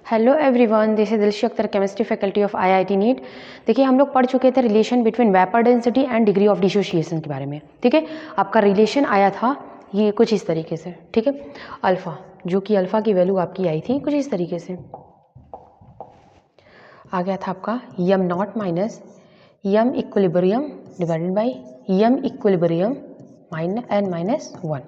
Hello everyone, this is Dilshi Akhtar, chemistry faculty of IIT NEET. देखिए, हम लोग पढ़ चुके थे relation between vapour density and degree of dissociation के बारे में। ठीक है, आपका रिलेशन आया था ये कुछ इस तरीके से। ठीक है, अल्फ़ा, जो कि अल्फ़ा की वैल्यू आपकी आई थी कुछ इस तरीके से, आ गया था आपका m naught minus m equilibrium divided by m equilibrium n minus 1।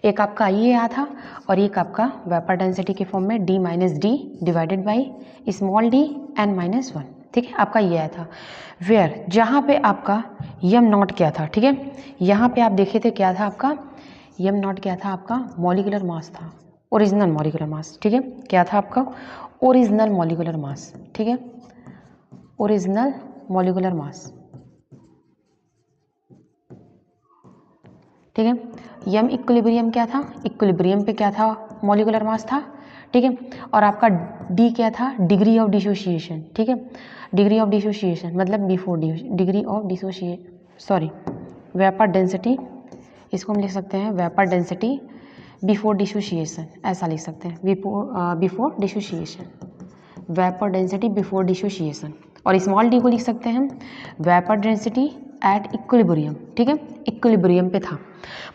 एक आपका ये आया था और एक आपका वेपर डेंसिटी के फॉर्म में D minus D divided by small d N minus 1। ठीक है, आपका ये आया था वेयर जहाँ पे आपका यम नॉट क्या था। ठीक है, यहाँ पे आप देखे थे क्या था आपका यम नॉट क्या था, आपका मॉलिक्यूलर मास था, ओरिजिनल मॉलिक्यूलर मास। ठीक है, क्या था आपका ओरिजिनल मॉलिक्यूलर मास। ठीक है, ओरिजिनल मॉलिक्यूलर मास। ठीक है, यम इक्विलिब्रियम क्या था, इक्विलिब्रियम पे क्या था मॉलिक्यूलर मास था। ठीक है, और आपका डी क्या था, डिग्री ऑफ डिसोसिएशन। ठीक है, डिग्री ऑफ डिसोसिएशन मतलब before degree of vapour density, इसको हम लिख सकते हैं वेपर डेंसिटी बिफोर डिसोसिएशन, ऐसा लिख सकते हैं before dissociation, vapour density before dissociation. और स्मॉल डी को लिख सकते हैं हम वेपर डेंसिटी एट इक्विलिब्रियम। ठीक है, इक्विलिब्रियम पे था,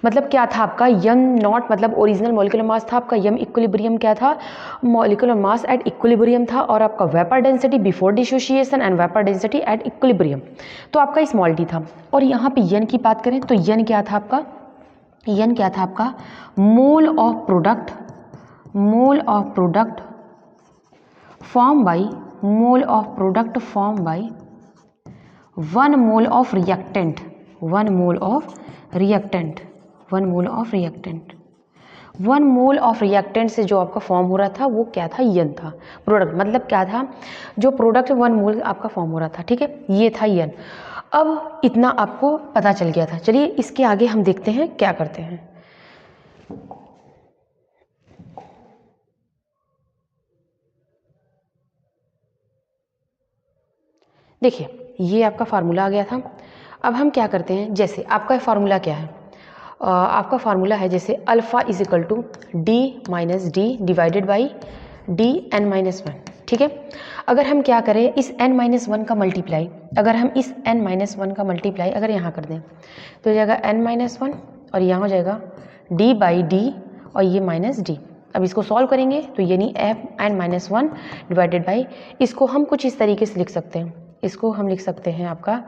मतलब क्या था आपका यम नॉट मतलब ओरिजिनल मॉलिक्यूलर मास था, आपका यम इक्विलिब्रियम क्या था मॉलिक्यूलर मास एट इक्विलिब्रियम था, और आपका vapour density before dissociation and vapour density at equilibrium, तो आपका स्मॉल डी था। और यहाँ पे यन की बात करें तो यन क्या था आपका, यन क्या था आपका mole of product form by 1 mole of reactant 1 mole of reactant से जो आपका फॉर्म हो रहा था वो क्या था, यन था। प्रोडक्ट मतलब क्या था, जो प्रोडक्ट 1 मोल आपका फॉर्म हो रहा था। ठीक है, ये था यन। अब इतना आपको पता चल गया था। चलिए इसके आगे हम देखते हैं क्या करते हैं। देखिए, ये आपका फार्मूला आ गया था। अब हम क्या करते हैं, जैसे आपका फार्मूला क्या है, आपका फार्मूला है जैसे alpha is equal to D minus D divided by D N minus 1। ठीक है, अगर हम क्या करें इस n माइनस 1 का मल्टीप्लाई, अगर हम इस n माइनस 1 का मल्टीप्लाई अगर यहाँ कर दें तो हो जाएगा n माइनस 1 और यहाँ हो जाएगा d बाई डी और ये माइनस डी। अब इसको सॉल्व करेंगे तो यानी n माइनस 1 डिवाइडेड बाई, इसको हम कुछ इस तरीके से लिख सकते हैं, इसको हम लिख सकते हैं आपका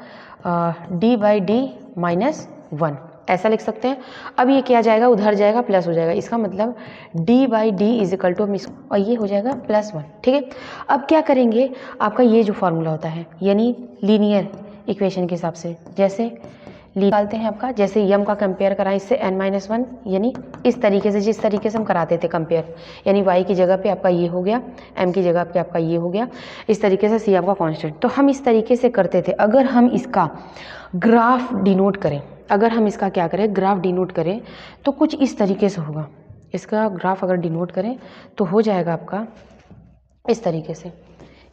d बाई डी माइनस 1, ऐसा लिख सकते हैं। अब ये क्या जाएगा, उधर जाएगा प्लस हो जाएगा, इसका मतलब d by D is equal to और ये हो जाएगा +1। ठीक है, अब क्या करेंगे, आपका ये जो फार्मूला होता है यानी लीनियर इक्वेशन के हिसाब से जैसे निकालते हैं आपका, जैसे यम का कंपेयर करा इससे n माइनस 1, यानी इस तरीके से जिस तरीके से हम कराते थे कंपेयर, यानी y की जगह पे आपका ये हो गया, m की जगह पे आपका ये हो गया, इस तरीके से c आपका कांस्टेंट। तो हम इस तरीके से करते थे। अगर हम इसका ग्राफ डिनोट करें, अगर हम इसका क्या करें ग्राफ डिनोट करें तो कुछ इस तरीके से होगा। इसका ग्राफ अगर डिनोट करें तो हो जाएगा आपका इस तरीके से।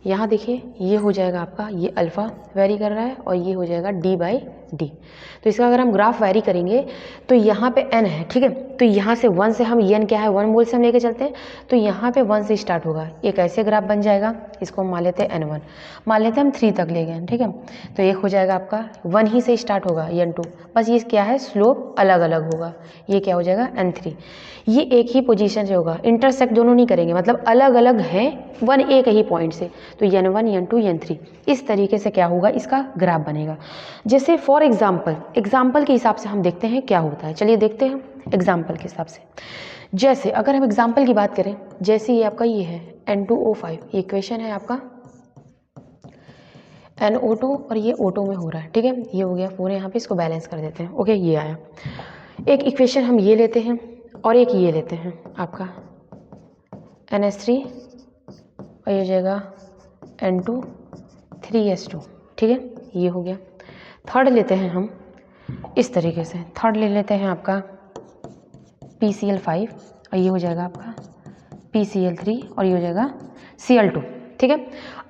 यहाँ देखिए ये हो जाएगा आपका, ये अल्फ़ा वेरी कर रहा है और ये हो जाएगा d बाई डी। तो इसका अगर हम ग्राफ वेरी करेंगे तो यहाँ पे n है। ठीक है, तो यहाँ से 1 से हम n क्या है 1 मोल से हम लेके चलते हैं, तो यहाँ पे 1 से स्टार्ट होगा, एक ऐसे ग्राफ बन जाएगा, इसको हम मान लेते हैं n1, मान लेते हैं हम 3 तक ले गए। ठीक है, तो एक हो जाएगा आपका 1 ही से स्टार्ट होगा n2, बस ये क्या है स्लोप अलग अलग होगा, ये क्या हो जाएगा n3। ये एक ही पोजीशन से होगा, इंटरसेक्ट दोनों नहीं करेंगे, मतलब अलग अलग है 1 एक ही पॉइंट से, तो n1 n2 n3 इस तरीके से क्या होगा इसका ग्राफ बनेगा। जैसे फॉर एग्जाम्पल के हिसाब से हम देखते हैं क्या होता है। चलिए देखते हैं एग्जाम्पल के हिसाब से। जैसे अगर हम एग्जाम्पल की बात करें, जैसे ये आपका ये है N2O5, ये इक्वेशन है आपका NO2 और ये O2 में हो रहा है। ठीक है, ये हो गया 4, यहाँ पे इसको बैलेंस कर देते हैं। ओके, ये आया एक इक्वेशन, हम ये लेते हैं और एक ये लेते हैं आपका NH3 और ये हो जाएगा N2 3S2। ठीक है, ये हो गया। थर्ड लेते हैं हम इस तरीके से, थर्ड ले लेते हैं आपका PCl5 और ये हो जाएगा आपका PCl3 और ये हो जाएगा Cl2। ठीक है,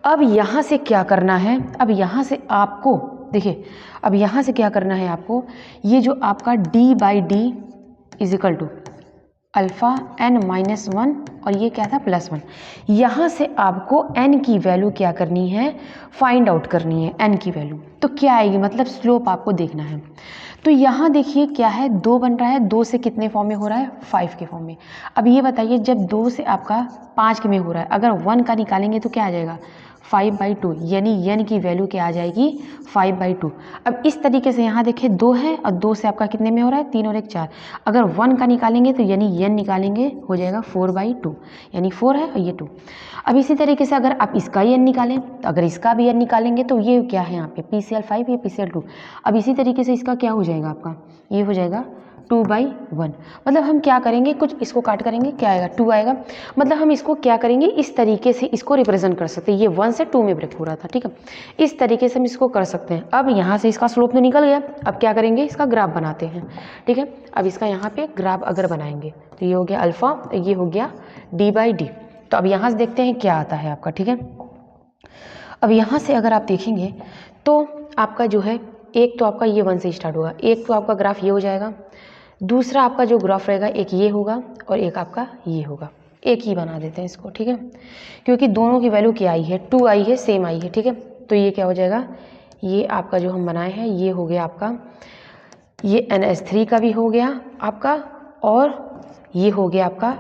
अब यहाँ से क्या करना है, अब यहाँ से आपको देखिए, अब यहाँ से क्या करना है आपको, ये जो आपका d by D is equal to alpha n-1 और ये क्या था +1। यहाँ से आपको n की वैल्यू क्या करनी है, फाइंड आउट करनी है n की वैल्यू। तो क्या आएगी, मतलब स्लोप आपको देखना है। तो यहाँ देखिए क्या है, 2 बन रहा है, 2 से कितने फॉर्म में हो रहा है, 5 के फॉर्म में। अब ये बताइए जब 2 से आपका 5 के में हो रहा है, अगर 1 का निकालेंगे तो क्या आ जाएगा, 5/2, यानी n की वैल्यू क्या आ जाएगी, 5/2। अब इस तरीके से यहाँ देखिए 2 है और 2 से आपका कितने में हो रहा है, 3 और 1 4। अगर 1 का निकालेंगे तो यानी n निकालेंगे हो जाएगा 4/2, यानी 4 है और ये 2। अब इसी तरीके से अगर आप इसका ही n निकालें, तो अगर इसका भी n निकालेंगे तो ये क्या है यहाँ पे PCl5, ये PCl2। अब इसी तरीके से इसका क्या हो जाएगा आपका, ये हो जाएगा 2/1। मतलब हम क्या करेंगे, कुछ इसको काट करेंगे, क्या आएगा, 2 आएगा। मतलब हम इसको क्या करेंगे, इस तरीके से इसको रिप्रेजेंट कर सकते हैं। ये 1 से 2 में ब्रेक हो रहा था, ठीक है, इस तरीके से हम इसको कर सकते हैं। अब यहाँ से इसका स्लोप तो निकल गया, अब क्या करेंगे, इसका ग्राफ बनाते हैं, ठीक है। अब इसका यहाँ पे ग्राफ अगर बनाएंगे तो ये हो गया अल्फ़ा, ये हो गया d/d। तो अब यहाँ से देखते हैं क्या आता है आपका, ठीक है। अब यहाँ से अगर आप देखेंगे तो आपका जो है, एक तो आपका ये 1 से स्टार्ट होगा, एक तो आपका ग्राफ ये हो जाएगा, दूसरा आपका जो ग्राफ रहेगा एक ये होगा और एक आपका ये होगा। एक ही बना देते हैं इसको, ठीक है, क्योंकि दोनों की वैल्यू क्या आई है, 2 आई है, सेम आई है, ठीक है। तो ये क्या हो जाएगा, ये आपका जो हम बनाए हैं ये हो गया आपका, ये NH3 का भी हो गया आपका, और ये हो गया आपका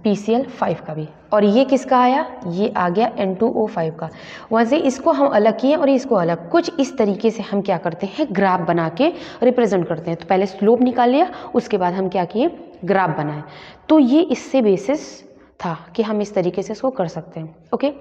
PCl5 का भी, और ये किसका आया, ये आ गया N2O5 का। वहाँ से इसको हम अलग किए और इसको अलग, कुछ इस तरीके से हम क्या करते हैं, ग्राफ बना के रिप्रेजेंट करते हैं। तो पहले स्लोप निकाल लिया, उसके बाद हम क्या किए, ग्राफ बनाए। तो ये इससे बेसिस था कि हम इस तरीके से इसको कर सकते हैं, ओके।